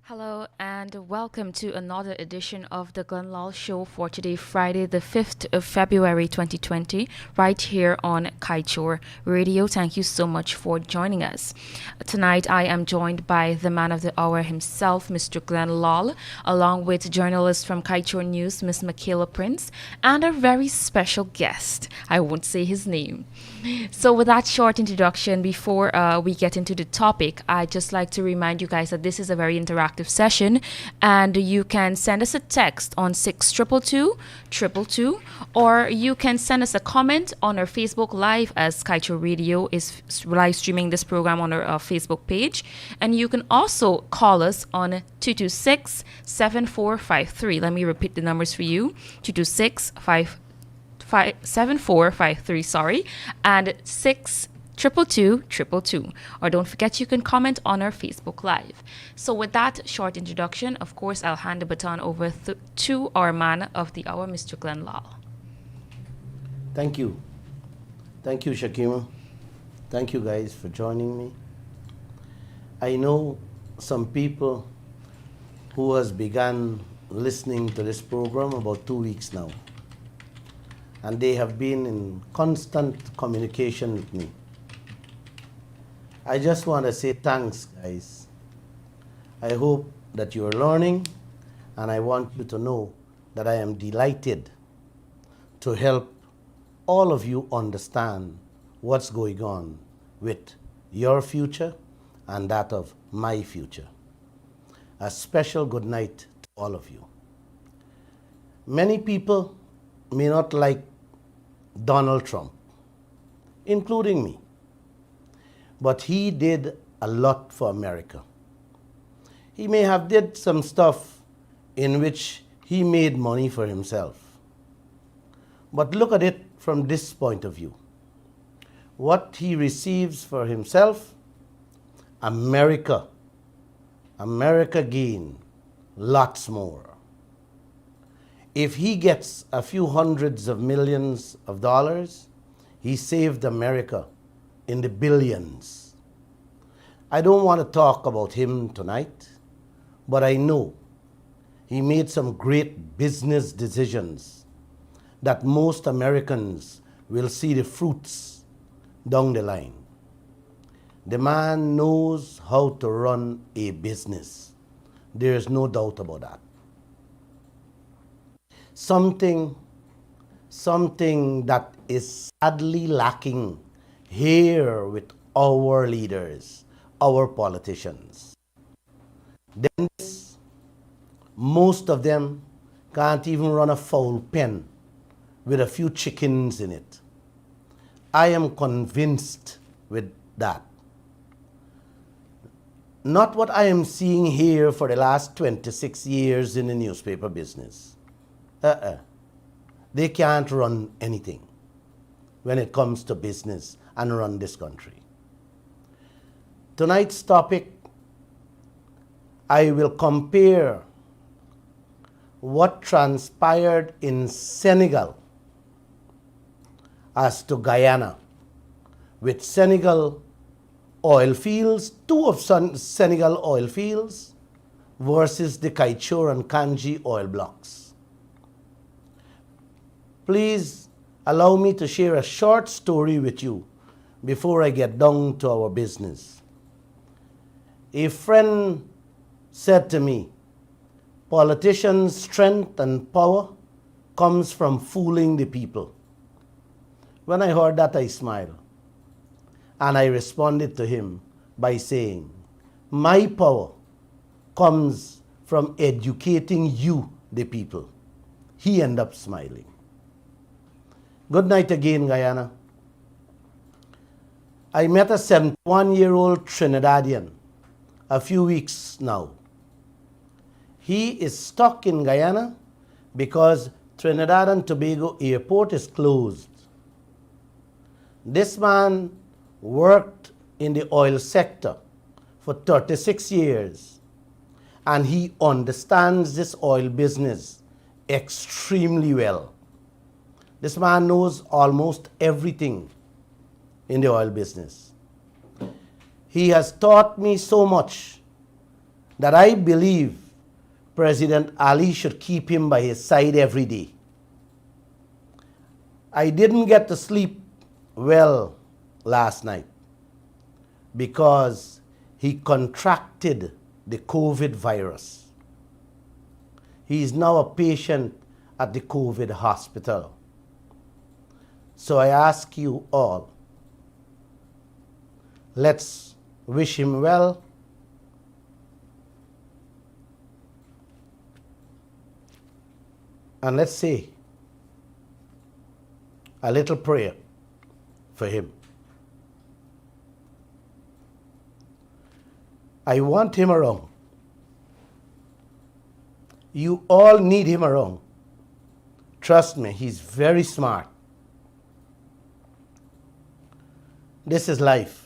Hello and welcome to another edition of the Lall Show for today, Friday, the 5th of February 2020, right here on Kaieteur Radio. Thank you so much for joining us. Tonight, I am joined by the man of the hour himself, Mr. Lall, along with journalists from Kaieteur News, Miss Michaela Prince, and a very special guest. I won't say his name. So with that short introduction, before we get into the topic, I'd just like to remind you guys that this is a very interactive session, and you can send us a text on 6222222, or you can send us a comment on our Facebook Live, as Kaieteur Radio is live streaming this program on our Facebook page. And you can also call us on 226-7453. Let me repeat the numbers for you. 226-7453, sorry, and 6222222. Or don't forget, you can comment on our Facebook Live. So with that short introduction, of course, I'll hand the baton over to our man of the hour, Mr. Lall. Thank you. Thank you, Shakima. Thank you guys for joining me. I know some people who has begun listening to this program about 2 weeks now, and they have been in constant communication with me. I just want to say thanks, guys. I hope that you are learning, and I want you to know that I am delighted to help all of you understand what's going on with your future and that of my future. A special good night to all of you. Many people may not like Donald Trump, including me, but he did a lot for America. He may have did some stuff in which he made money for himself. But look at it from this point of view. What he receives for himself, America gain lots more. If he gets a few hundreds of millions of dollars, he saved America in the billions. I don't want to talk about him tonight, but I know he made some great business decisions that most Americans will see the fruits down the line. The man knows how to run a business. There is no doubt about that. Something that is sadly lacking here with our leaders, our politicians. Then most of them can't even run a fowl pen with a few chickens in it. I am convinced with that. Not what I am seeing here for the last 26 years in the newspaper business. They can't run anything when it comes to business and run this country. Tonight's topic, I will compare what transpired in Senegal as to Guyana, with Senegal oil fields, two of Senegal oil fields versus the Kaieteur and Kanji oil blocks. Please allow me to share a short story with you before I get down to our business. A friend said to me, politicians' strength and power comes from fooling the people. When I heard that, I smiled. And I responded to him by saying, my power comes from educating you, the people. He ended up smiling. Good night again, Guyana. I met a 71-year-old Trinidadian a few weeks now. He is stuck in Guyana because Trinidad and Tobago airport is closed. This man worked in the oil sector for 36 years, and he understands this oil business extremely well. This man knows almost everything in the oil business. He has taught me so much that I believe President Ali should keep him by his side every day. I didn't get to sleep well last night because he contracted the COVID virus. He is now a patient at the COVID hospital. So I ask you all, let's wish him well. And let's say a little prayer for him. I want him around. You all need him around. Trust me, he's very smart. This is life.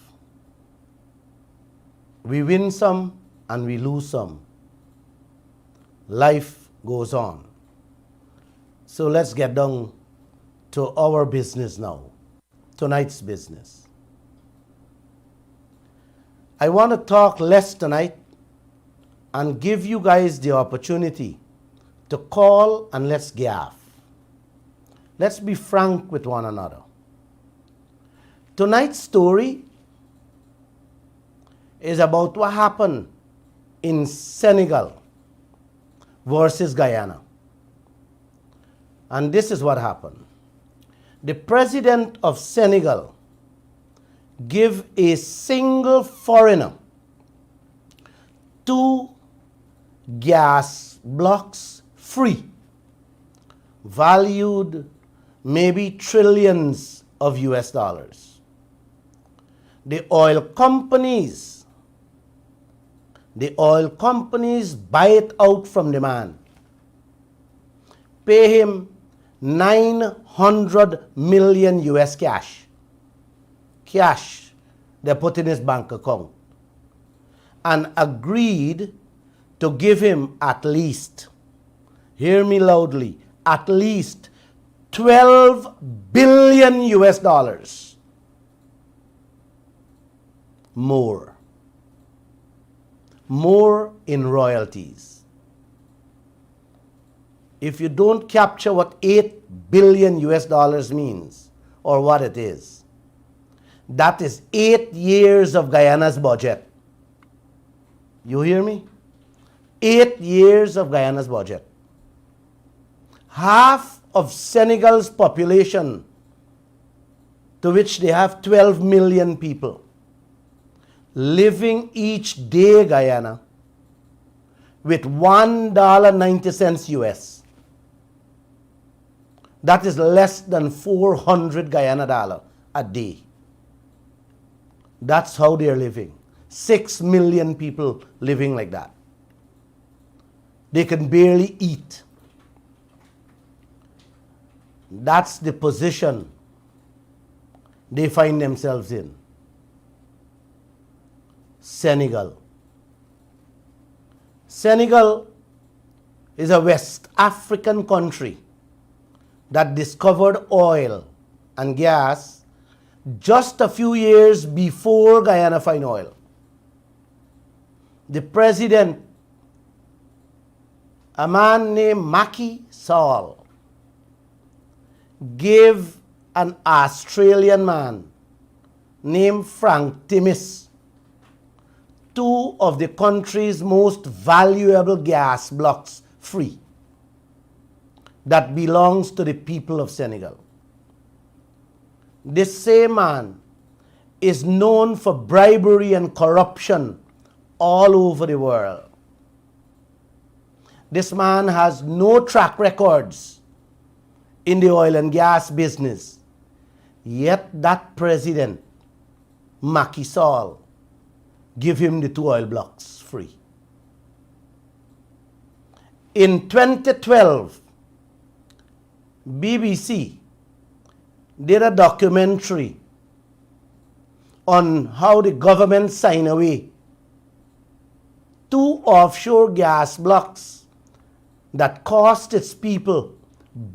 We win some and we lose some. Life goes on. So let's get down to our business now, tonight's business. I want to talk less tonight and give you guys the opportunity to call and let's gaff. Let's be frank with one another. Tonight's story is about what happened in Senegal versus Guyana. And this is what happened. The president of Senegal gave a single foreigner 2 gas blocks free, valued maybe trillions of US dollars. The oil companies buy it out from the man, pay him 900 million US cash they put in his bank account, and agreed to give him at least, hear me loudly, at least 12 billion US dollars more in royalties. If you don't capture what 8 billion US dollars means, or what it is, that is 8 years of Guyana's budget. You hear me? 8 years of Guyana's budget. Half of Senegal's population, to which they have 12 million people, living each day, Guyana, with $1.90 US. That is less than 400 Guyana dollar a day. That's how they're living. 6 million people living like that. They can barely eat. That's the position they find themselves in. Senegal. Senegal is a West African country that discovered oil and gas just a few years before Guyana find oil. The president, a man named Macky Sall, gave an Australian man named Frank Timis 2 of the country's most valuable gas blocks free that belongs to the people of Senegal. This same man is known for bribery and corruption all over the world. This man has no track records in the oil and gas business. Yet that president, Macky Sall, give him the 2 oil blocks free. In 2012, BBC did a documentary on how the government signed away 2 offshore gas blocks that cost its people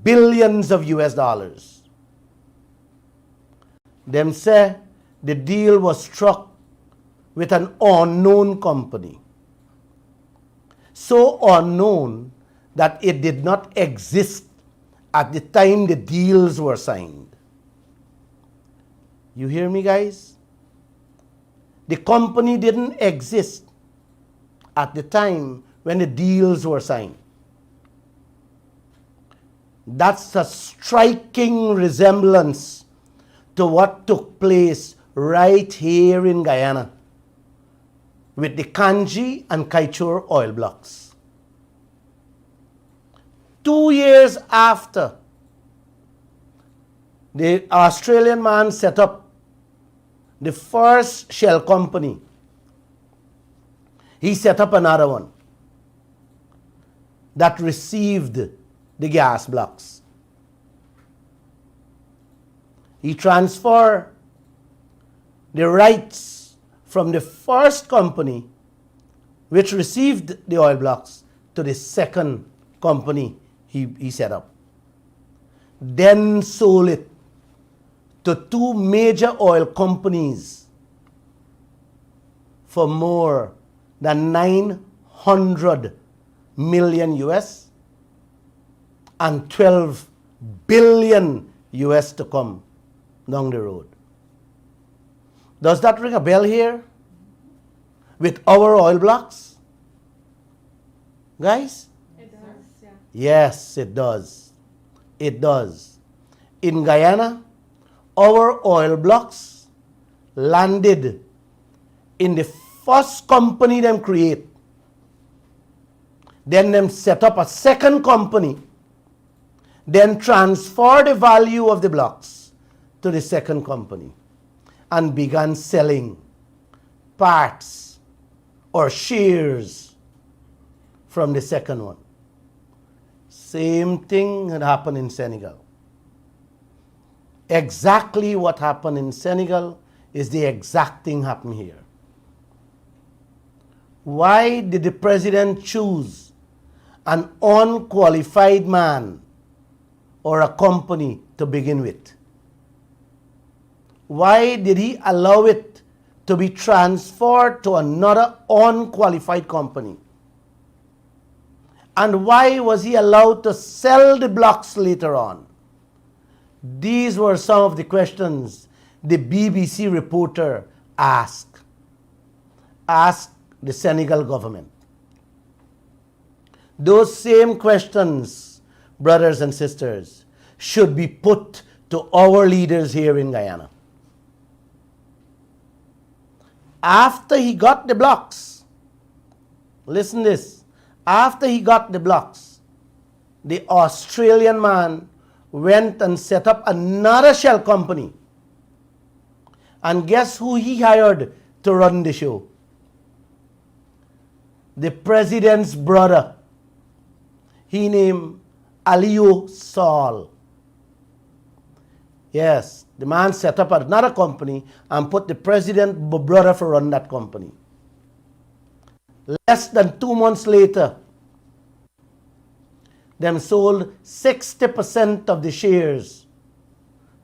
billions of US dollars. Them say the deal was struck with an unknown company. so unknown that it did not exist at the time the deals were signed. You hear me, guys? The company didn't exist at the time when the deals were signed. That's a striking resemblance to what took place right here in Guyana with the Kanji and Kaieteur oil blocks. 2 years after the Australian man set up the first shell company, he set up another one that received the gas blocks. He transferred the rights from the first company which received the oil blocks to the second company he set up. Then sold it to two major oil companies for more than 900 million US and 12 billion US to come down the road. Does that ring a bell here with our oil blocks? Guys? It does, yeah. Yes, it does. It does. In Guyana, our oil blocks landed in the first company them create. Then them set up a second company, then transfer the value of the blocks to the second company and began selling parts or shares from the second one. Same thing had happened in Senegal. Exactly what happened in Senegal is the exact thing happened here. Why did the president choose an unqualified man or a company to begin with? Why did he allow it to be transferred to another unqualified company? And why was he allowed to sell the blocks later on? These were some of the questions the BBC reporter asked the Senegal government. Those same questions, brothers and sisters, should be put to our leaders here in Guyana. After he got the blocks, listen this, after he got the blocks, the Australian man went and set up another shell company. And guess who he hired to run the show? The president's brother. He named Aliou Saul. Yes, the man set up another company and put the president's brother to run that company. Less than 2 months later, them sold 60% of the shares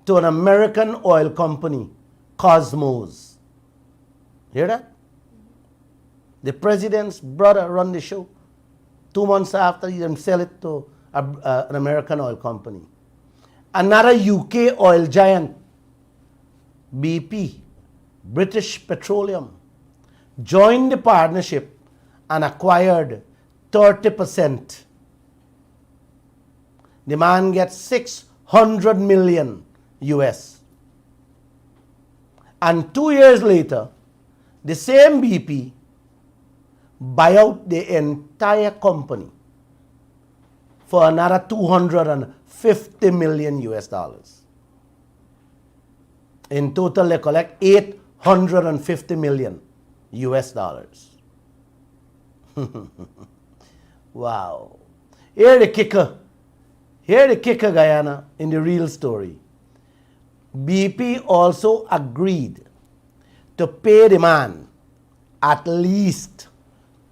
to an American oil company, Cosmos. Hear that? The president's brother run the show. 2 months after, he them sell it to an American oil company. Another UK oil giant, BP, British Petroleum, joined the partnership and acquired 30%. The man gets 600 million US. And 2 years later, the same BP buy out the entire company for another 250 million US dollars. In total, they collect 850 million US dollars. Wow. Here the kicker, Guyana, in the real story. BP also agreed to pay the man at least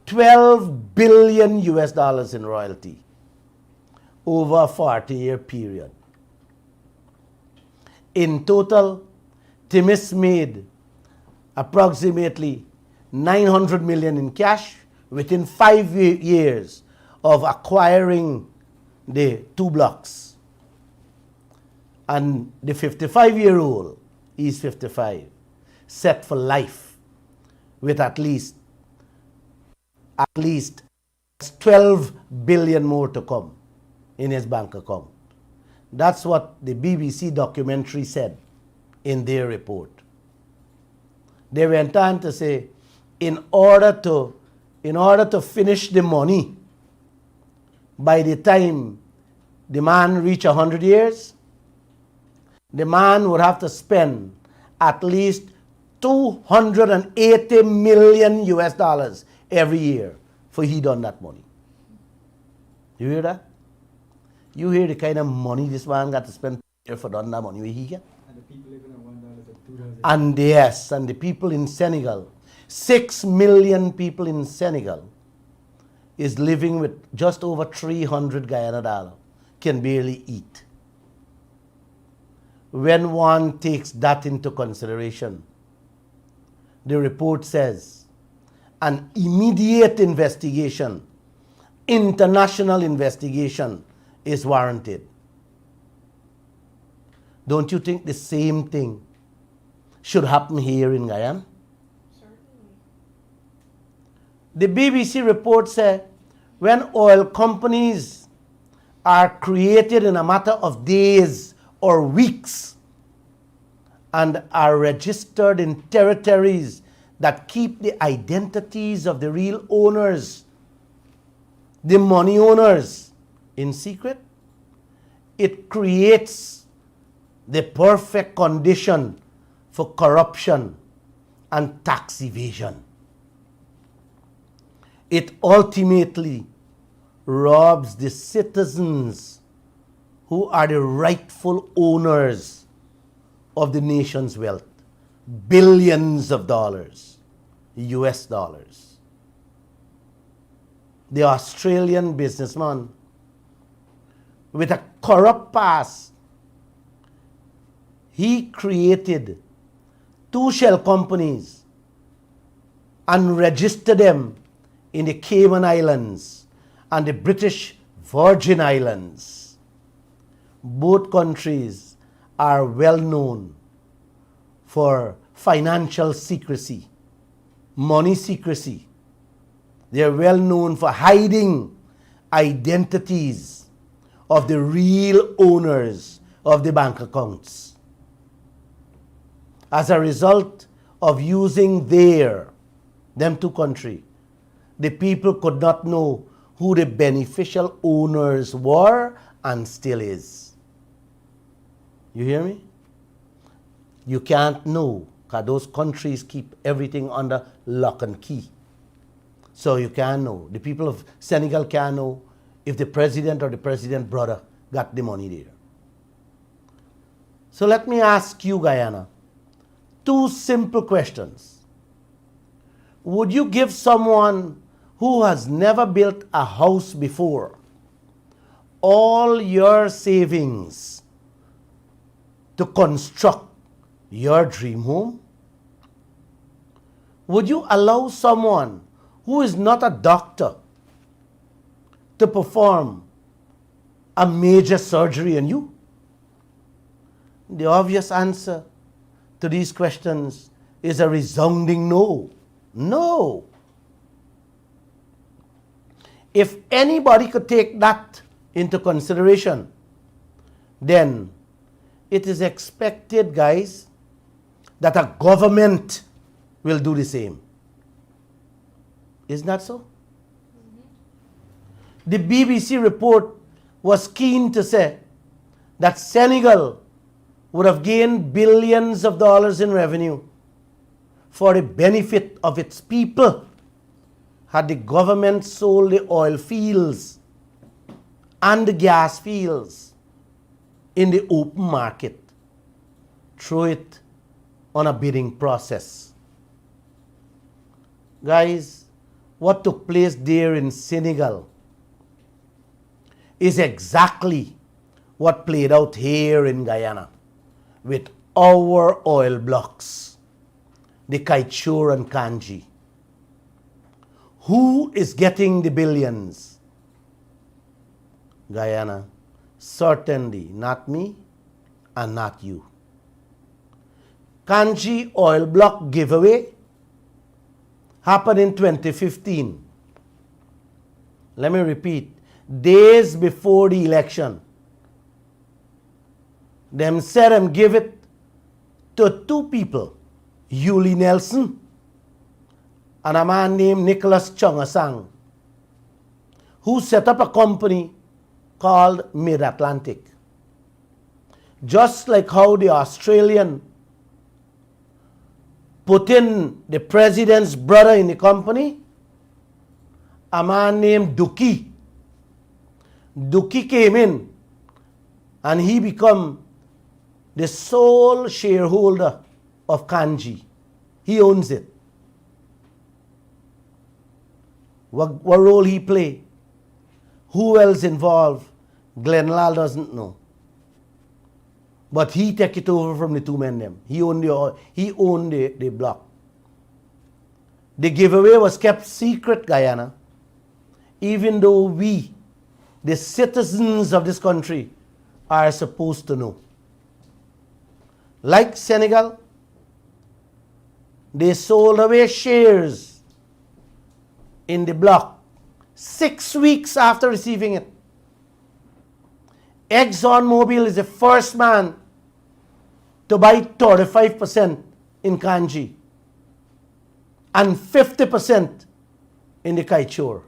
12 billion US dollars in royalty over a 40-year period. In total, Timis made approximately 900 million in cash within 5 years of acquiring the 2 blocks. And the 55-year-old, he's 55, set for life with at least 12 billion more to come in his bank account. That's what the BBC documentary said in their report. They went on to say, in order to finish the money by the time the man reached 100 years, the man would have to spend at least $280 million US every year for he done that money. You hear that? You hear the kind of money this man got to spend for done that money he get? And the people living on $1 to $2. And yes, and the people in Senegal, 6 million people in Senegal is living with just over 300 Guyana dollar, can barely eat. When one takes that into consideration, the report says an immediate investigation, international investigation is warranted. Don't you think the same thing should happen here in Guyana? Certainly. The BBC report said when oil companies are created in a matter of days or weeks and are registered in territories that keep the identities of the real owners, the money owners, in secret, it creates the perfect condition for corruption and tax evasion. It ultimately robs the citizens who are the rightful owners of the nation's wealth, billions of dollars, US dollars. The Australian businessman with a corrupt past, he created 2 shell companies and registered them in the Cayman Islands and the British Virgin Islands. Both countries are well known for financial secrecy, money secrecy. They are well known for hiding identities of the real owners of the bank accounts. As a result of using them 2 countries, the people could not know who the beneficial owners were and still is. You hear me? You can't know because those countries keep everything under lock and key. So you can't know. The people of Senegal can't know if the president or the president brother got the money there. So let me ask you, Guyana, 2 simple questions. Would you give someone who has never built a house before all your savings to construct your dream home? Would you allow someone who is not a doctor to perform a major surgery on you? The obvious answer to these questions is a resounding no. No. If anybody could take that into consideration, then it is expected, guys, that a government will do the same. Isn't that so? The BBC report was keen to say that Senegal would have gained billions of dollars in revenue for the benefit of its people had the government sold the oil fields and the gas fields in the open market through it on a bidding process. Guys, what took place there in Senegal is exactly what played out here in Guyana with our oil blocks, the Kaieteur and Kanji. Who is getting the billions? Guyana, certainly not me and not you. Kanji oil block giveaway happened in 2015. Let me repeat, days before the election. Them said them give it to two people, Yuli Nelson and a man named Nicholas Chongasang, who set up a company called Mid-Atlantic. Just like how the Australian put in the president's brother in the company, a man named Duki. Duki came in and he became the sole shareholder of Kanji. He owns it. What role he play? Who else involved? Lall doesn't know. But he take it over from the two men them. He owned the block. The giveaway was kept secret, Guyana, even though we, the citizens of this country, are supposed to know. Like Senegal, they sold away shares in the block 6 weeks after receiving it. ExxonMobil is the first man to buy 35% in Kanji and 50% in the Kaieteur.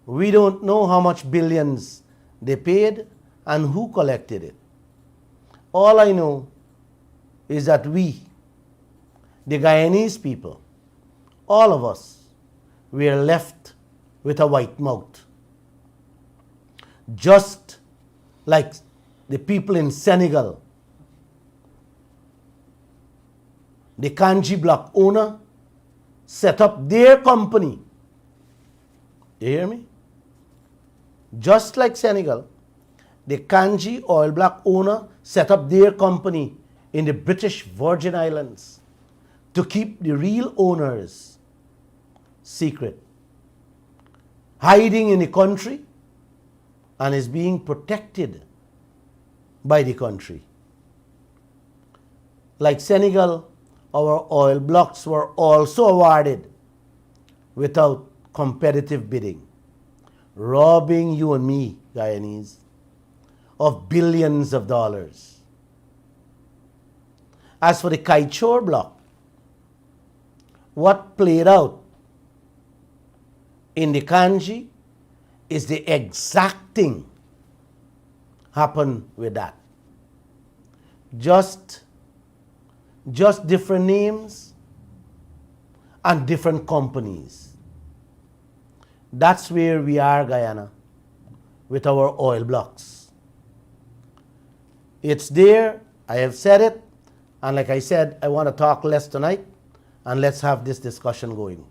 We don't know how much billions they paid and who collected it. All I know is that we, the Guyanese people, all of us, we are left with a white mouth. Just like the people in Senegal, the Kanji block owner set up their company. You hear me? Just like Senegal, the Kanji oil block owner set up their company in the British Virgin Islands to keep the real owners secret, hiding in the country, and is being protected by the country. Like Senegal, our oil blocks were also awarded without competitive bidding, robbing you and me, Guyanese, of billions of dollars. As for the Kaieteur block, what played out in the Kanji is the exact thing happened with that. Just different names and different companies. That's where we are, Guyana, with our oil blocks. It's there, I have said it, and like I said, I want to talk less tonight, and let's have this discussion going.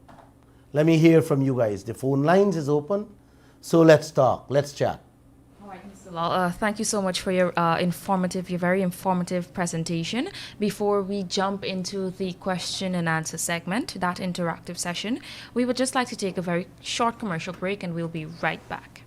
Let me hear from you guys. The phone lines is open, so let's talk, let's chat. All right, Mr. Lall, thank you so much for your very informative presentation. Before we jump into the question and answer segment, that interactive session, we would just like to take a very short commercial break, and we'll be right back.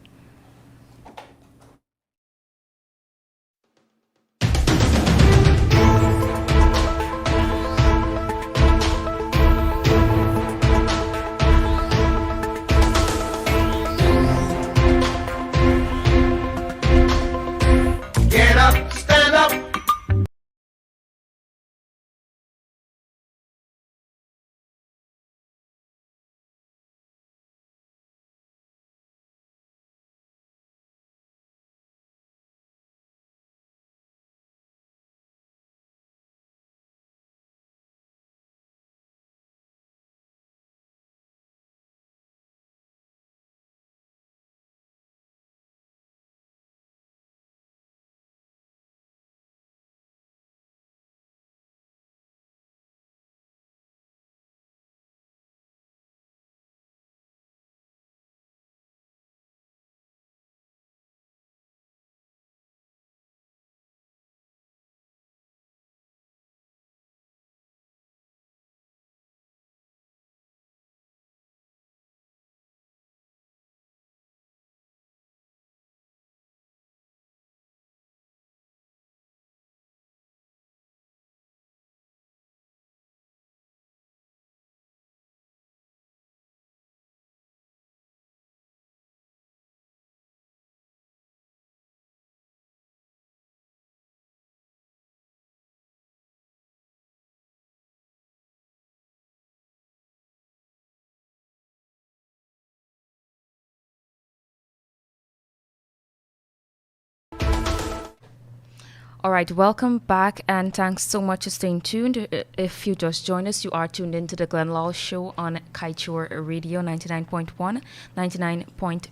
All right, welcome back, and thanks so much for staying tuned. If you just joined us, you are tuned into the Glenn Lall Show on Kaieteur Radio 99.1, 99.5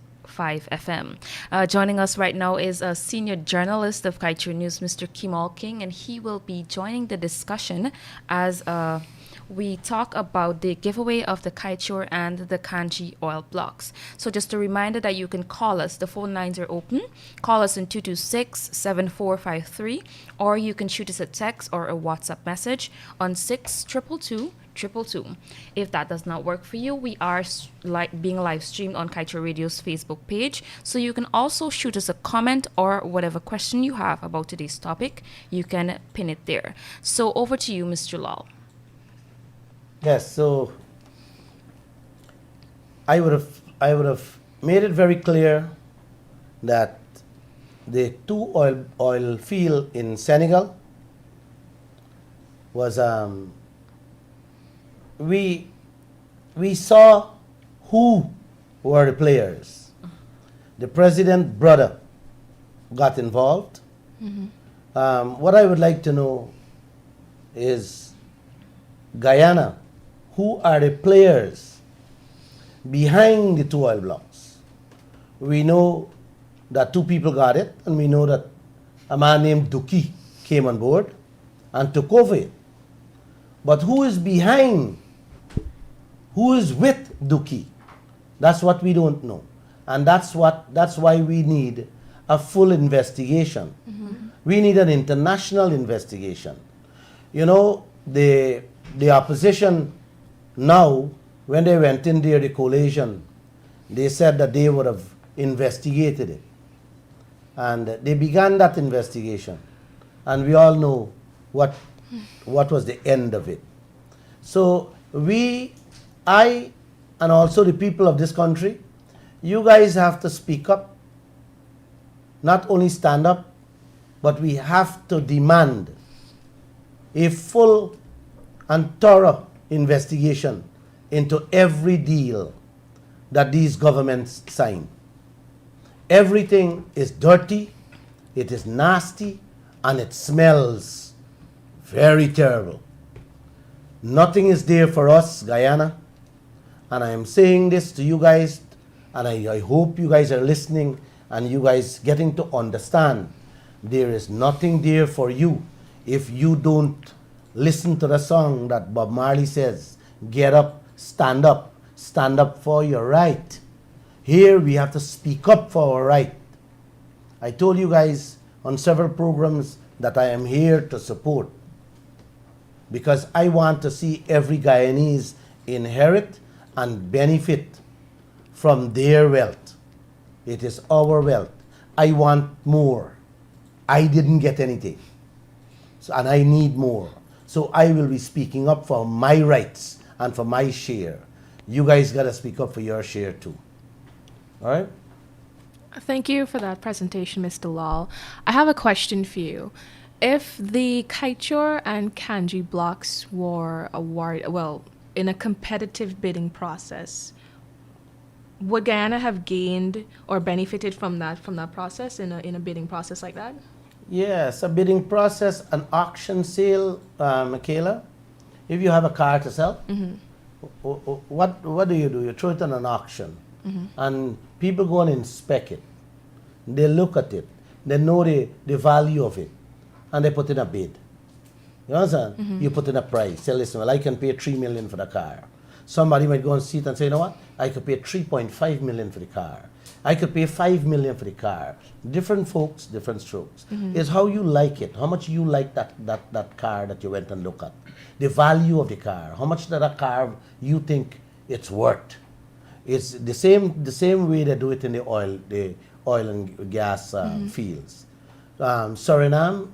FM. Joining us right now is a senior journalist of Kaieteur News, Mr. Kimal King, and he will be joining the discussion as we talk about the giveaway of the Kaieteur and the Kanji oil blocks. So just a reminder that you can call us. The phone lines are open. Call us in 226-7453, or you can shoot us a text or a WhatsApp message on 622-222. If that does not work for you, we are being live streamed on Kaieteur Radio's Facebook page. So you can also shoot us a comment or whatever question you have about today's topic. You can pin it there. So over to you, Mr. Lall. Yes, so I would have made it very clear that the two oil field in Senegal was we saw who were the players. The president brother got involved. What I would like to know is Guyana, who are the players behind the two oil blocks? We know that two people got it, and we know that a man named Duki came on board and took over it. But who is behind? Who is with Duki? That's what we don't know. And that's why we need a full investigation. We need an international investigation. You know, the opposition now, when they went in there, the coalition, they said that they would have investigated it. And they began that investigation. And we all know what was the end of it. So I, and also the people of this country, you guys have to speak up. Not only stand up, but we have to demand a full and thorough investigation into every deal that these governments sign. Everything is dirty, it is nasty, and it smells very terrible. Nothing is there for us, Guyana, and I am saying this to you guys, and I hope you guys are listening and you guys getting to understand there is nothing there for you if you don't listen to the song that Bob Marley says, get up for your right. Here we have to speak up for our right. I told you guys on several programs that I am here to support, because I want to see every Guyanese inherit and benefit from their wealth. It is our wealth. I want more. I didn't get anything, and I need more. So I will be speaking up for my rights and for my share. You guys got to speak up for your share too. All right? Thank you for that presentation, Mr. Lall. I have a question for you. If the Kaieteur and Kanji blocks were awarded, in a competitive bidding process, would Guyana have gained or benefited from that process in a bidding process like that? Yes, a bidding process, an auction sale, Michaela. If you have a car to sell, what do? You throw it on an auction, and people go and inspect it. They look at it. They know the value of it, and they put in a bid. You understand? You put in a price. Say, listen, well, I can pay $3 million for the car. Somebody might go and see it and say, you know what? I could pay $3.5 million for the car. I could pay $5 million for the car. Different folks, different strokes. It's how you like it, how much you like that car that you went and looked at. The value of the car, how much that car you think it's worth. It's the same way they do it in the oil and gas fields. Suriname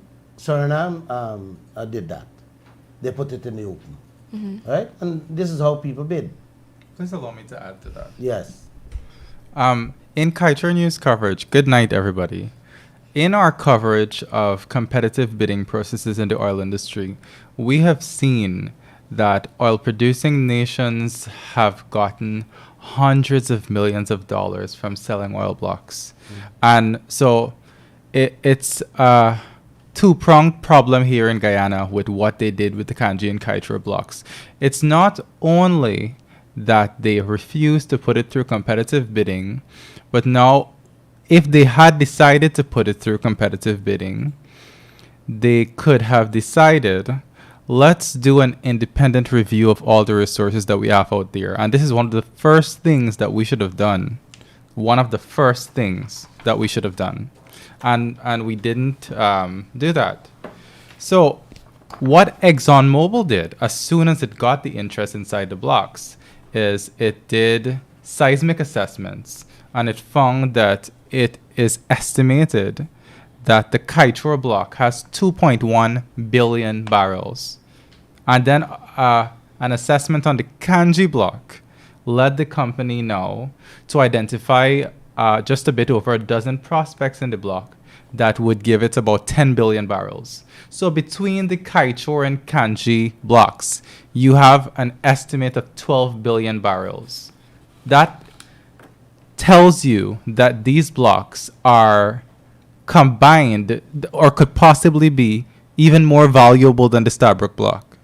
did that. They put it in the open, right? And this is how people bid. Please allow me to add to that. Yes. In Kaieteur News coverage, good night, everybody. In our coverage of competitive bidding processes in the oil industry, we have seen that oil-producing nations have gotten hundreds of millions of dollars from selling oil blocks. And so it's two-pronged problem here in Guyana with what they did with the Kanji and Kaieteur blocks. It's not only that they refused to put it through competitive bidding, but now if they had decided to put it through competitive bidding, they could have decided, let's do an independent review of all the resources that we have out there. And this is one of the first things that we should have done. One of the first things that we should have done. And we didn't do that. So what ExxonMobil did as soon as it got the interest inside the blocks is it did seismic assessments, and it found that it is estimated that the Kaieteur block has 2.1 billion barrels. And then an assessment on the Kanji block led the company now to identify just a bit over a dozen prospects in the block that would give it about 10 billion barrels. So between the Kaieteur and Kanji blocks, you have an estimate of 12 billion barrels. That tells you that these blocks are combined or could possibly be even more valuable than the Stabroek block.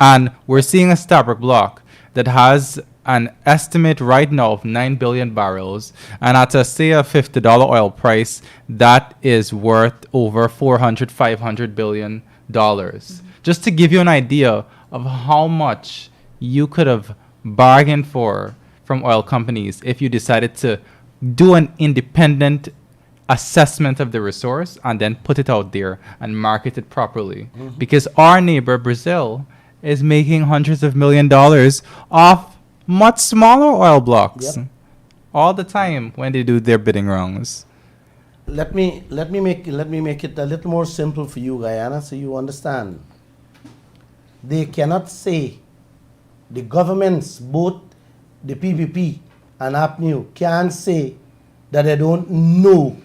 And we're seeing a Stabroek block that has an estimate right now of 9 billion barrels, and at a say a $50 oil price, that is worth over 400, 500 billion dollars. Just to give you an idea of how much you could have bargained for from oil companies if you decided to do an independent assessment of the resource and then put it out there and market it properly. Because our neighbor Brazil is making hundreds of $1 off much smaller oil blocks all the time when they do their bidding rounds. Let me make it a little more simple for you, Guyana, so you understand. They cannot say, the governments, both the PPP and APNU, can't say that they don't know.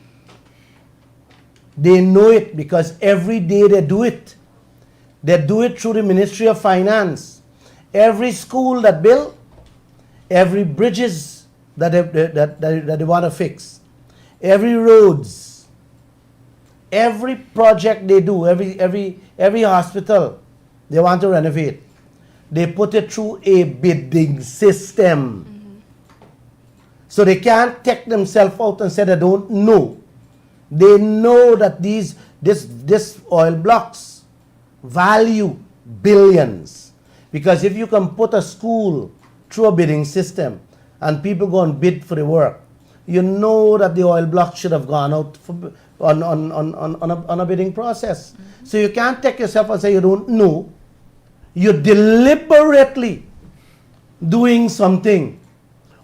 They know it because every day they do it. They do it through the Ministry of Finance. Every school that built, every bridges that they want to fix, every roads, every project they do, every hospital they want to renovate, they put it through a bidding system. So they can't take themselves out and say they don't know. They know that this oil blocks value billions. Because if you can put a school through a bidding system and people go and bid for the work, you know that the oil block should have gone out on a bidding process. So you can't take yourself and say you don't know. You're deliberately doing something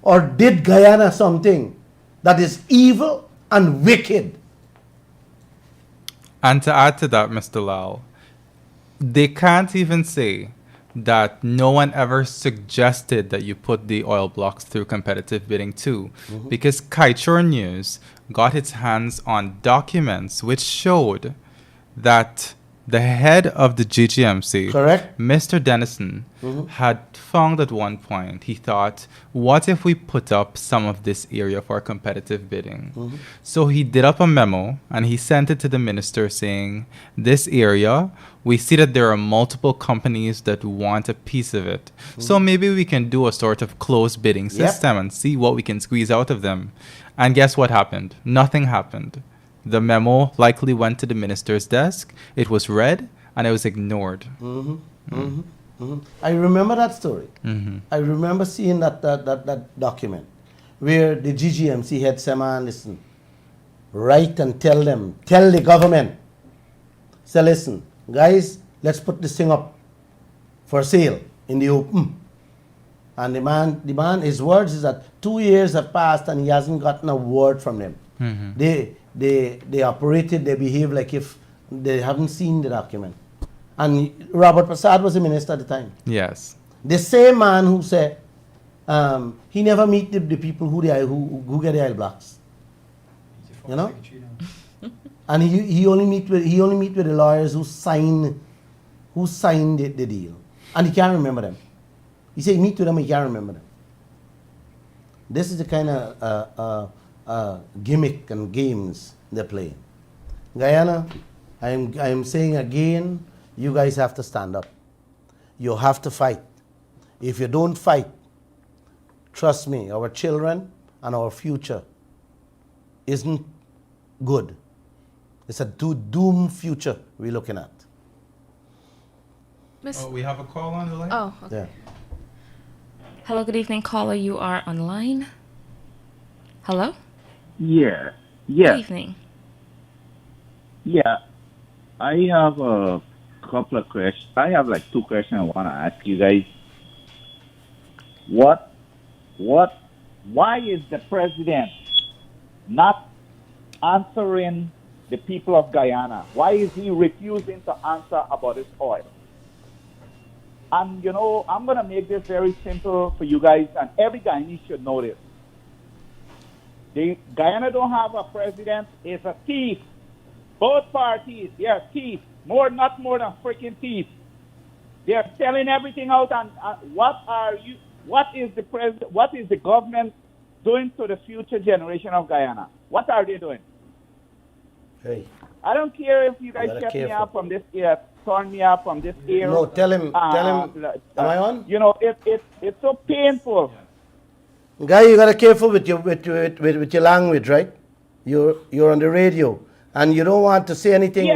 or did Guyana something that is evil and wicked. And to add to that, Mr. Lall, they can't even say that no one ever suggested that you put the oil blocks through competitive bidding too, because Kaieteur News got its hands on documents which showed that the head of the GGMC, Correct. Mr. Dennison, had found at one point, he thought, what if we put up some of this area for competitive bidding? So he did up a memo and he sent it to the minister saying, this area, we see that there are multiple companies that want a piece of it. So maybe we can do a sort of closed bidding system and see what we can squeeze out of them. And guess what happened? Nothing happened. The memo likely went to the minister's desk, it was read, and it was ignored. I remember that story. I remember seeing that document where the GGMC head said, man, listen, write and tell the government, say, listen, guys, let's put this thing up for sale in the open. And the man, his words is that 2 years have passed and he hasn't gotten a word from them. They operated, they behaved like if they haven't seen the document. And Robert Prasad was the minister at the time. Yes. The same man who said he never meet the people who get the oil blocks. You know? And he only meet with the lawyers who sign the deal. And he can't remember them. He said he meet with them, he can't remember them. This is the kind of gimmick and games they play. Guyana, I am saying again, you guys have to stand up. You have to fight. If you don't fight, trust me, our children and our future isn't good. It's a doomed future we're looking at. Miss. Oh, we have a call on the line? Oh, okay. Yeah. Hello, good evening, caller. You are online. Hello? Yeah, Good yeah, evening. yeah. I have a couple of questions. I have like two questions I want to ask you guys. Why is the president not answering the people of Guyana? Why is he refusing to answer about this oil? And you know, I'm gonna make this very simple for you guys, and every Guyanese should know this. Guyana don't have a president. It's a thief. Both parties, they are thieves. Not more than freaking thieves. They are selling everything out. And what is the government doing to the future generation of Guyana? What are they doing? Hey. I don't care if you guys Gotta shut me careful. up from this ear, turn me up from this ear. No, tell him. Am I on? You know, it's so painful. Guy, you gotta careful with your language, right? You're on the radio, and you don't want to say anything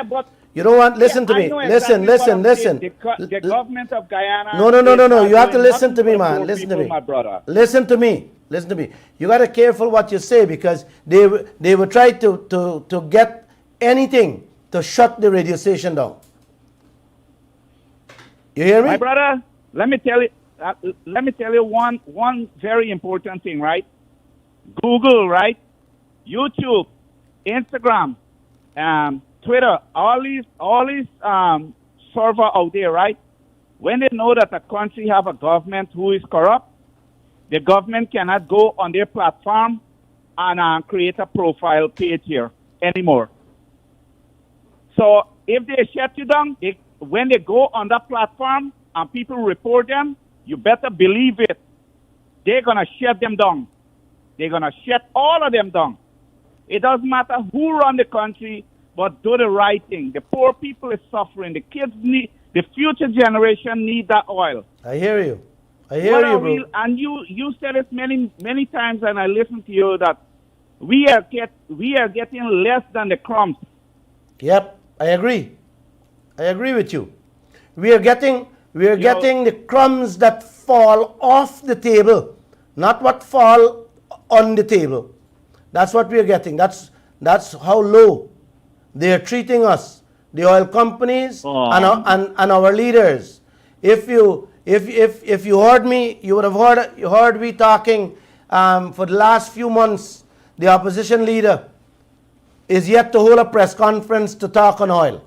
But you don't want. Listen to I me. know Listen. exactly what I'm saying. Listen. The government of Guyana. No. You have to is listen to nothing me, but man. poor Listen to people, me. my brother. Listen to me. You gotta careful what you say, because they will try to get anything to shut the radio station down. You hear me? My brother, let me tell you one very important thing, right? Google, right? YouTube, Instagram, Twitter, all these server out there, right? When they know that a country have a government who is corrupt, the government cannot go on their platform and create a profile page here anymore. So if they shut you down, when they go on that platform and people report them, you better believe it. They're going to shut them down. They're going to shut all of them down. It doesn't matter who run the country, but do the right thing. The poor people is suffering. The kids need, the future generation need that oil. I hear you. Bro. And you said it many times, and I listened to you, that we are getting less than the crumbs. Yep, I agree with you. We are getting the crumbs that fall off the table, not what fall on the table. That's what we are getting. That's how low they are treating us, the oil companies and our leaders. If you heard me, you would have heard me talking for the last few months. The opposition leader is yet to hold a press conference to talk on oil.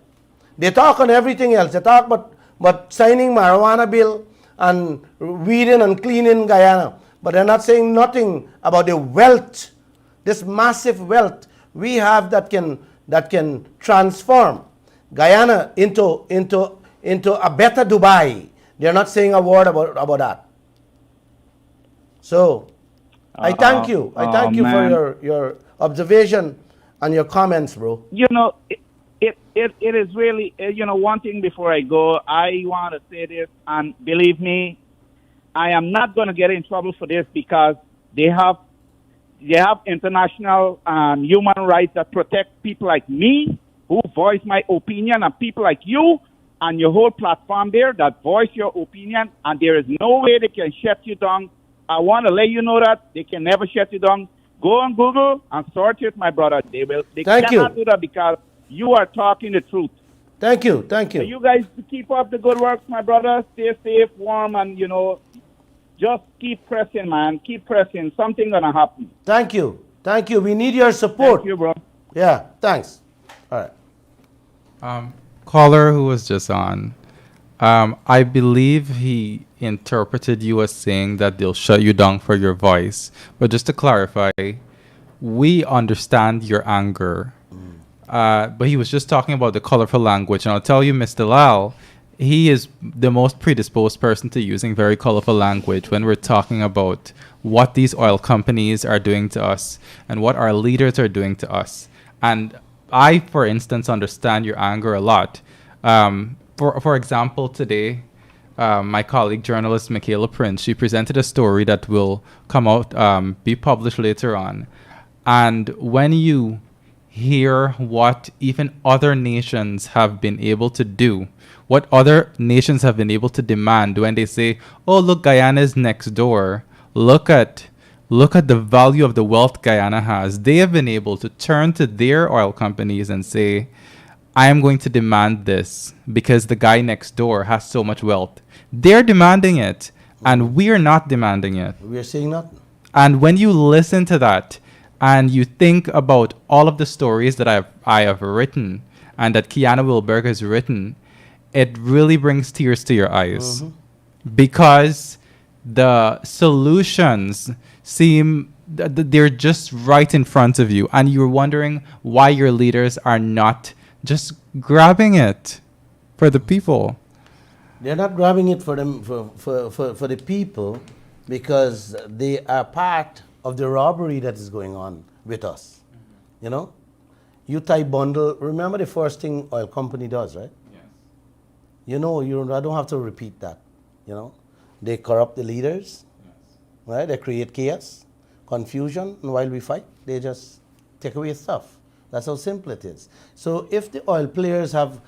They talk on everything else. They talk about signing marijuana bill and weeding and cleaning Guyana, but they're not saying nothing about the wealth, this massive wealth we have that can transform Guyana into a better Dubai. They're not saying a word about that. So I thank you. I thank you for your observation and your comments, bro. You know, it is really, one thing before I go, I want to say this, and believe me, I am not going to get in trouble for this, because they have international human rights that protect people like me, who voice my opinion, and people like you and your whole platform there that voice your opinion, and there is no way they can shut you down. I want to let you know that they can never shut you down. Go on Google and search it, my brother. They cannot do that, because you are talking the truth. Thank you. So you guys keep up the good work, my brother. Stay safe, warm, and just keep pressing, man. Keep pressing. Something gonna happen. Thank you. We need your support. Thank you, bro. Yeah, thanks. All right. Caller who was just on, I believe he interpreted you as saying that they'll shut you down for your voice. But just to clarify, we understand your anger. But he was just talking about the colorful language. And I'll tell you, Mr. Lall, he is the most predisposed person to using very colorful language when we're talking about what these oil companies are doing to us and what our leaders are doing to us. And I, for instance, understand your anger a lot. For example, today, my colleague journalist Michaela Prince, she presented a story that will come out, be published later on. And when you hear what even other nations have been able to do, what other nations have been able to demand when they say, "Oh, look, Guyana is next door. Look at the value of the wealth Guyana has." They have been able to turn to their oil companies and say, "I am going to demand this because the guy next door has so much wealth." They're demanding it, and we're not demanding it. We are saying nothing. And when you listen to that and you think about all of the stories that I have written and that Kiana Wilberg has written, it really brings tears to your eyes because the solutions seem they're just right in front of you, and you're wondering why your leaders are not just grabbing it for the people. They're not grabbing it for them for the people because they are part of the robbery that is going on with us. You know? You tie bundle, remember the first thing oil company does, right? Yes. You know, I don't have to repeat that. You know? They corrupt the leaders, right? They create chaos, confusion, and while we fight, they just take away stuff. That's how simple it is. So if the oil players have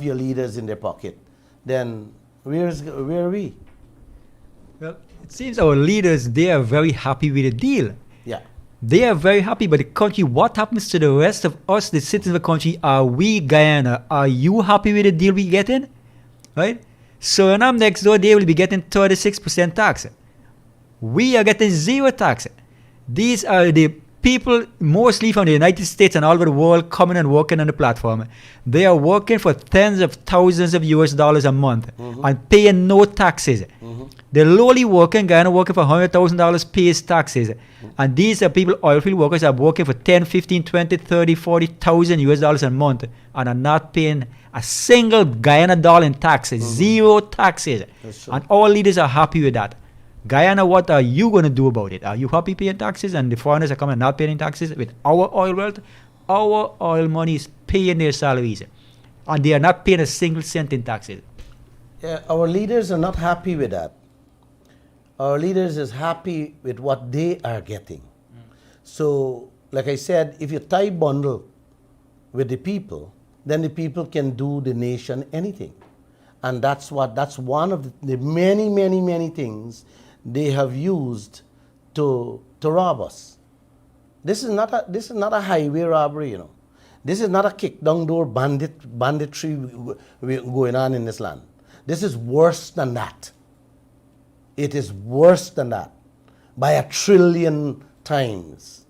your leaders in their pocket, then where are we? Well, it seems our leaders, they are very happy with the deal. Yeah. They are very happy, but the country, what happens to the rest of us, the citizens of the country? Are we, Guyana, are you happy with the deal we getting? Right? Suriname next door, they will be getting 36% tax. We are getting zero tax. These are the people mostly from the United States and all over the world coming and working on the platform. They are working for tens of thousands of US dollars a month and paying no taxes. The lowly working Guyana working for $100,000 pays taxes. And these are people, oil field workers, are working for 10, 15, 20, 30, 40,000 US dollars a month and are not paying a single Guyana dollar in taxes, zero taxes. And all leaders are happy with that. Guyana, what are you going to do about it? Are you happy paying taxes and the foreigners are coming and not paying taxes with our oil wealth? Our oil money is paying their salaries and they are not paying a single cent in taxes. Yeah, our leaders are not happy with that. Our leaders is happy with what they are getting. So, like I said, if you tie bundle with the people, then the people can do the nation anything. And that's one of the many, many, many things they have used to rob us. This is not a highway robbery, you know. This is not a kick down door banditry going on in this land. This is worse than that. It is worse than that by 1 trillion times.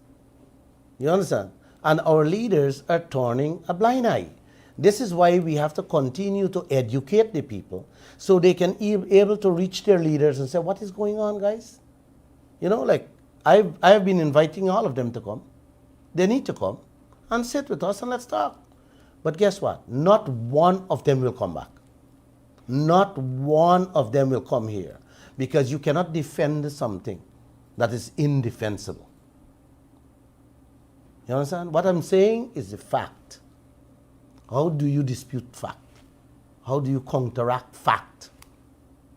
You understand? And our leaders are turning a blind eye. This is why we have to continue to educate the people so they can be able to reach their leaders and say, what is going on, guys? You know, like I've been inviting all of them to come. They need to come and sit with us and let's talk. But guess what? Not one of them will come back. Not one of them will come here because you cannot defend something that is indefensible. You understand? What I'm saying is the fact. How do you dispute fact? How do you counteract fact?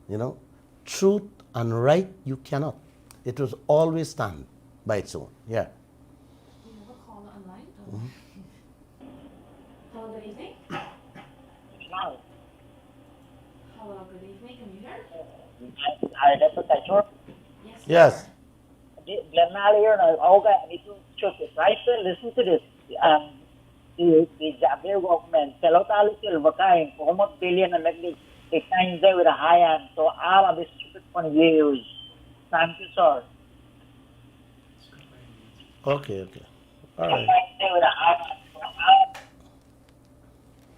You know, truth and right, you cannot. It will always stand by its own. Yeah. We have a caller online. Hello, good evening. Hello, good evening. Can you hear? Kaieteur. Yes. Glenn here, okay, I need to check it. Right, listen to this. The Japanese government sell out all the silver coins for almost billion and make the coins there with a high end. So all of this stupid money we use. Thank you, sir. Okay. All right.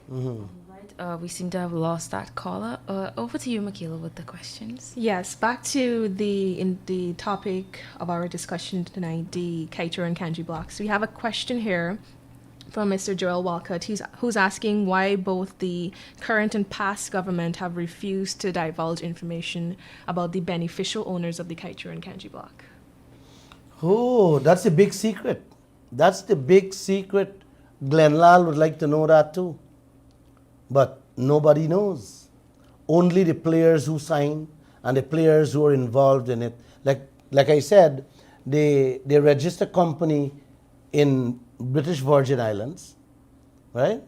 Right. We seem to have lost that caller. Over to you, Michaela, with the questions. Yes, back to the topic of our discussion tonight, the Kaieteur and Kanji blocks. We have a question here from Mr. Joel Walcott, who's asking why both the current and past government have refused to divulge information about the beneficial owners of the Kaieteur and Kanji block. Oh, that's a big secret. That's the big secret Glenn Lall would like to know that too. But nobody knows. Only the players who sign and the players who are involved in it. Like I said, they register company in British Virgin Islands, right?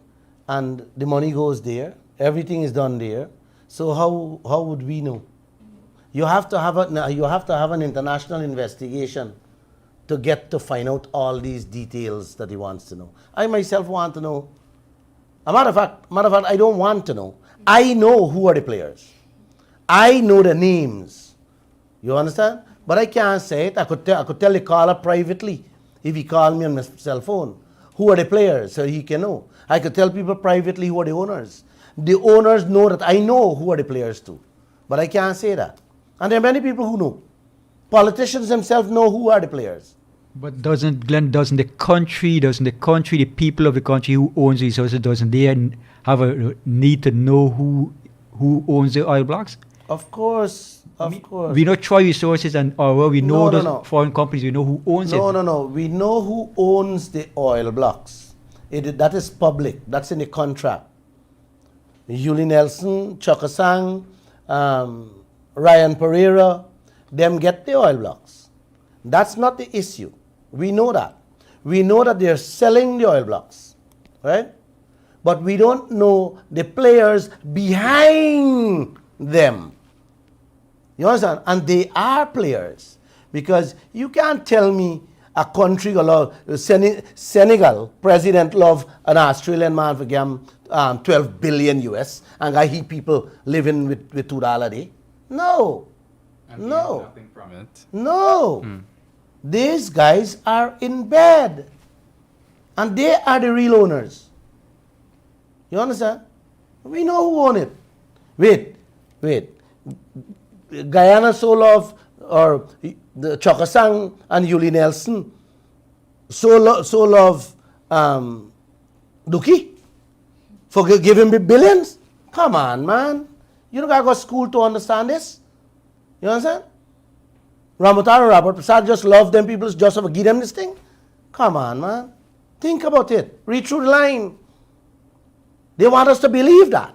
And the money goes there. Everything is done there. So how would we know? You have to have an international investigation to get to find out all these details that he wants to know. I myself want to know. A matter of fact, I don't want to know. I know who are the players. I know the names. You understand? But I can't say it. I could tell the caller privately if he called me on my cell phone. Who are the players so he can know. I could tell people privately who are the owners. The owners know that I know who are the players too. But I can't say that. And there are many people who know. Politicians themselves know who are the players. But doesn't the country, the people of the country who owns resources, doesn't they have a need to know who owns the oil blocks? Of course. We know Troy Resources or we know No. foreign companies. We know who owns it. No. We know who owns the oil blocks. That is public. That's in the contract. Julie Nelson, Chokasang, Ryan Pereira, them get the oil blocks. That's not the issue. We know that. We know that they're selling the oil blocks, right? But we don't know the players behind them. You understand? And they are players. Because you can't tell me a country, Senegal, president love an Australian man for 12 billion US, and I hear people living with $2 a day. No. And No. nothing from it. No. These guys are in bed. And they are the real owners. You understand? We know who own it. Wait. Guyana so love, or the Chokasang and Julie Nelson so love Duki for giving me billions? Come on, man. You don't gotta go to school to understand this. You understand? Ramotaro and Robert Prasad just love them people just to give them this thing? Come on, man. Think about it. Read through the line. They want us to believe that.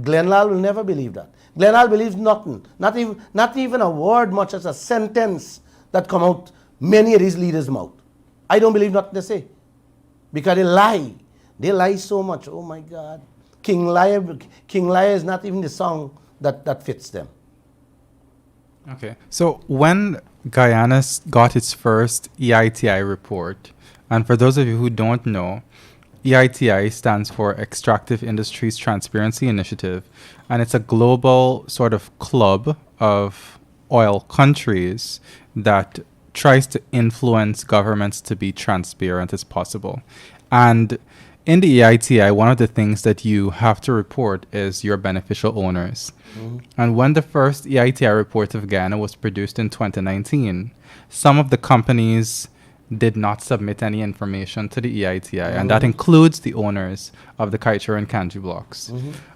Glenn Lall will never believe that. Glenn Lall believes nothing. Not even a word, much as a sentence that come out many of these leaders' mouth. I don't believe nothing they say. Because they lie. They lie so much. Oh my God. King Liar is not even the song that fits them. Okay. So when Guyana got its first EITI report, and for those of you who don't know, EITI stands for Extractive Industries Transparency Initiative, and it's a global sort of club of oil countries that tries to influence governments to be transparent as possible. And in the EITI, one of the things that you have to report is your beneficial owners. And when the first EITI report of Guyana was produced in 2019, some of the companies did not submit any information to the EITI, and that includes the owners of the Kaieteur and Kanji blocks.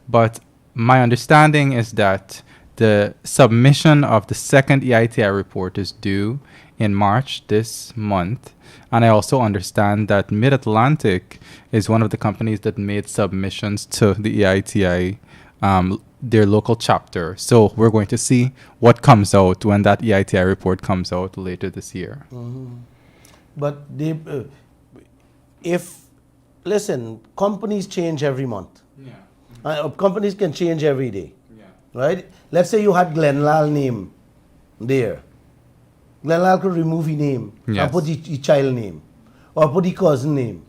But my understanding is that the submission of the second EITI report is due in March this month. And I also understand that Mid-Atlantic is one of the companies that made submissions to the EITI, their local chapter. So we're going to see what comes out when that EITI report comes out later this year. But listen, companies change every month. Companies can change every day. Right? Let's say you had Glenn Lall name there. Glenn Lall could remove his name and put his child name or put his cousin name.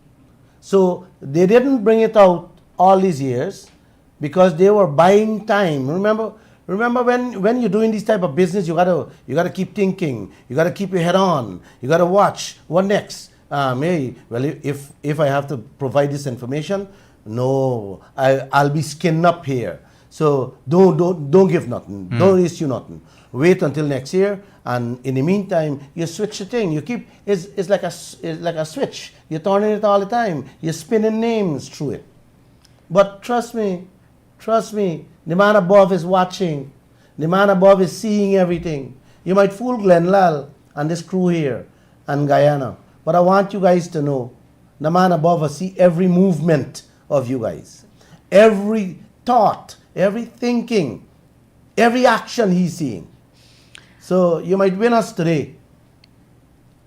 So they didn't bring it out all these years because they were buying time. Remember when you're doing this type of business, you gotta keep thinking. You gotta keep your head on. You gotta watch what next. If I have to provide this information, no, I'll be skinned up here. So don't give nothing. Don't issue nothing. Wait until next year, and in the meantime, you switch the thing. You keep it's like a switch. You're turning it all the time. You're spinning names through it. But trust me, the man above is watching. The man above is seeing everything. You might fool Glenn Lall and this crew here and Guyana, but I want you guys to know the man above us see every movement of you guys. Every thought, every thinking, every action he's seeing. So you might win us today,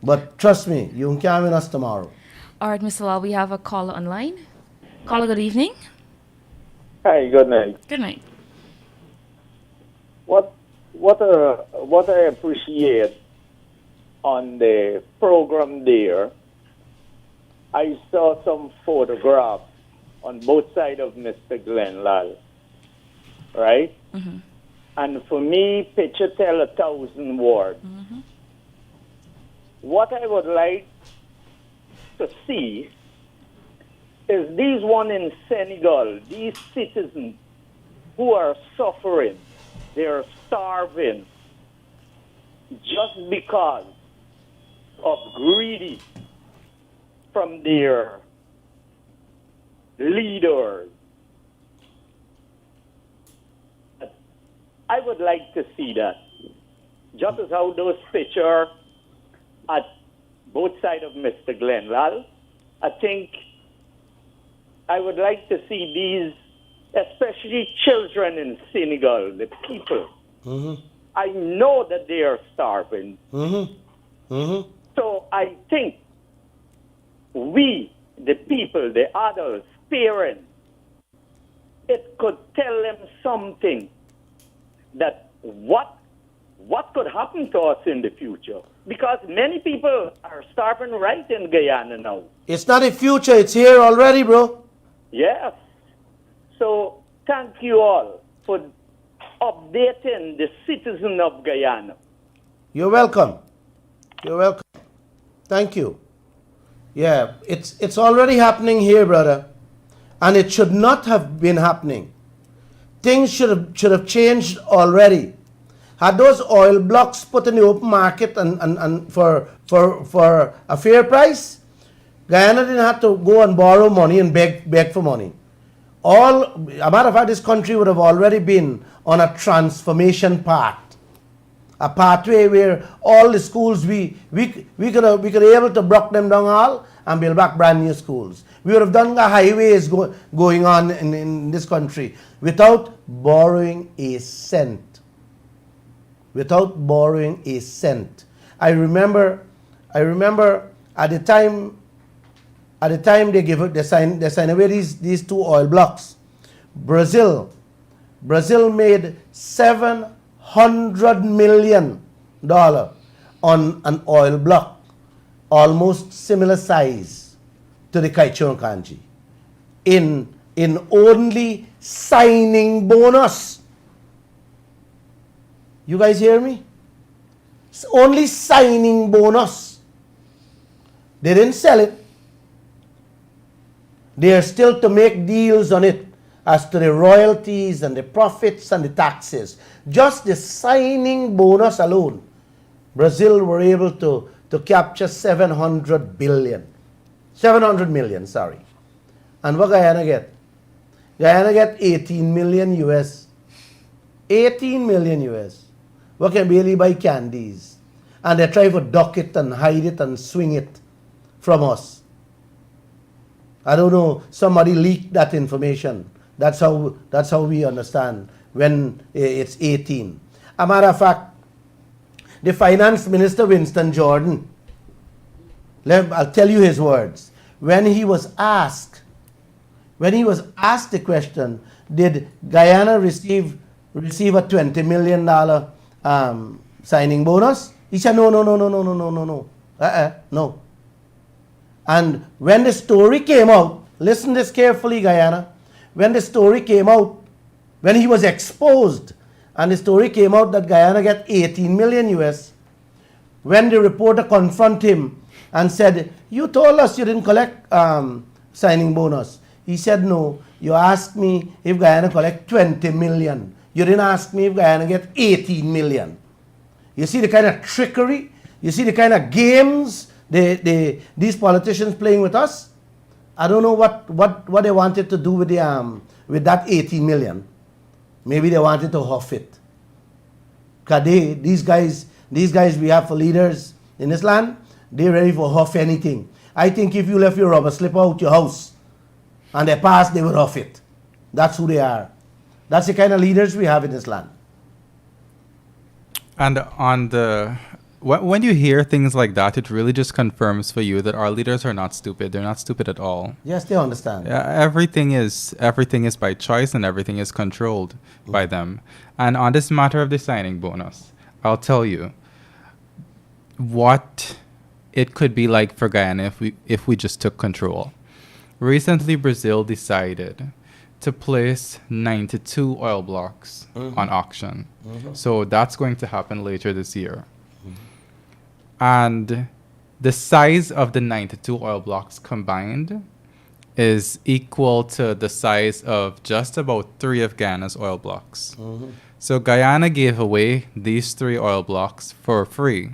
but trust me, you can't win us tomorrow. All right, Mr. Lall, we have a caller online. Caller, good evening. Hi, good night. Good night. What I appreciate on the program there, I saw some photographs on both sides of Mr. Glenn Lall, right? Mm-hmm. And for me, picture tell 1,000 words. Mm-hmm. What I would like to see is these one in Senegal, these citizens who are suffering, they're starving just because of greedy from their leaders. I would like to see that. Just as how those pictures at both sides of Mr. Glenn Lall, I think I would like to see these, especially children in Senegal, the people. Mm-hmm. I know that they are starving. Mm-hmm. Mm-hmm. So I think we, the people, the adults, parents, it could tell them something that what could happen to us in the future. Because many people are starving right in Guyana now. It's not a future, it's here already, bro. Yes. So thank you all for updating the citizen of Guyana. You're welcome. You're welcome. Thank you. Yeah, it's already happening here, brother. And it should not have been happening. Things should have changed already. Had those oil blocks put in the open market and for a fair price, Guyana didn't have to go and borrow money and beg for money. A matter of fact, this country would have already been on a transformation path. A pathway where all the schools we could be able to block them down all and build back brand new schools. We would have done the highways going on in this country without borrowing a cent. Without borrowing a cent. I remember at the time they sign away these two oil blocks. Brazil made $700 million on an oil block, almost similar size to the Kaieteur Kanji, in only signing bonus. You guys hear me? It's only signing bonus. They didn't sell it. They are still to make deals on it as to the royalties and the profits and the taxes. Just the signing bonus alone, Brazil were able to capture 700 million, sorry. And what Guyana get? Guyana get 18 million US. 18 million US. What can barely buy candies. And they try to duck it and hide it and swing it from us. I don't know, somebody leaked that information. That's how we understand when it's 18. A matter of fact, the finance minister, Winston Jordan, I'll tell you his words. When he was asked the question, did Guyana receive a $20 million signing bonus? He said, no. No. And when the story came out, listen this carefully, Guyana. When the story came out, when he was exposed, and the story came out that Guyana get 18 million US, when the reporter confronted him and said, you told us you didn't collect signing bonus. He said, no, you asked me if Guyana collect 20 million. You didn't ask me if Guyana get 18 million. You see the kind of trickery? You see the kind of games these politicians playing with us? I don't know what they wanted to do with that 18 million. Maybe they wanted to huff it. Because these guys we have for leaders in this land, they're ready for huff anything. I think if you left your rubber slipper out your house and they passed, they would off it. That's who they are. That's the kind of leaders we have in this land. And on the when you hear things like that, it really just confirms for you that our leaders are not stupid. They're not stupid at all. Yes, they understand. Everything is by choice and everything is controlled by them. And on this matter of the signing bonus, I'll tell you what it could be like for Guyana if we just took control. Recently, Brazil decided to place 92 oil blocks on auction. So that's going to happen later this year. And the size of the 92 oil blocks combined is equal to the size of just about 3 of Guyana's oil blocks. So Guyana gave away these 3 oil blocks for free.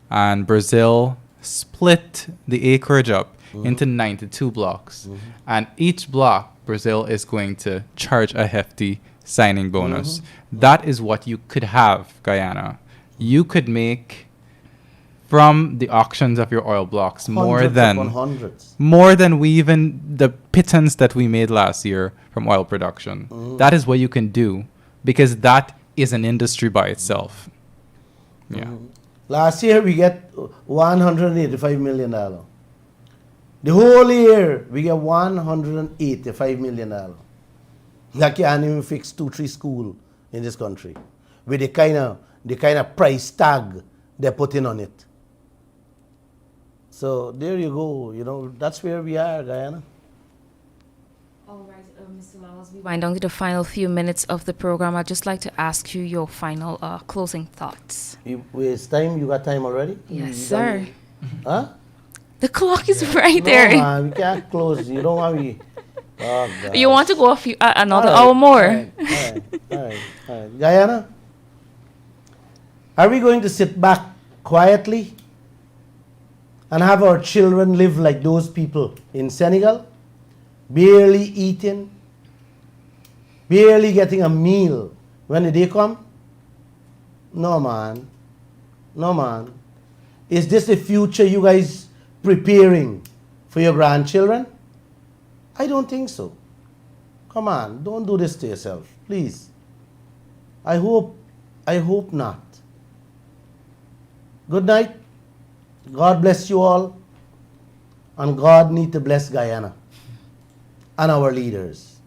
And Brazil split the acreage up into 92 blocks. And each block, Brazil is going to charge a hefty signing bonus. That is what you could have, Guyana. You could make from the auctions of your oil blocks more than the pittance that we made last year from oil production. That is what you can do, because that is an industry by itself. Yeah. Last year we get $185 million. The whole year we get $185 million. That can't even fix 2-3 schools in this country with the kind of price tag they're putting on it. So there you go. You know, that's where we are, Guyana. All right, Mr. Lall, as we wind down to the final few minutes of the program, I'd just like to ask you your final closing thoughts. It's time. You got time already? Yes, sir. Huh? The clock is right there. No, man, we can't close. You don't want me. Oh, God. You want to go another hour more? All right. Guyana, are we going to sit back quietly and have our children live like those people in Senegal, barely eating, barely getting a meal when the day come? No, man. No, man. Is this the future you guys preparing for your grandchildren? I don't think so. Come on, don't do this to yourself, please. I hope not. Good night. God bless you all. And God need to bless Guyana and our leaders.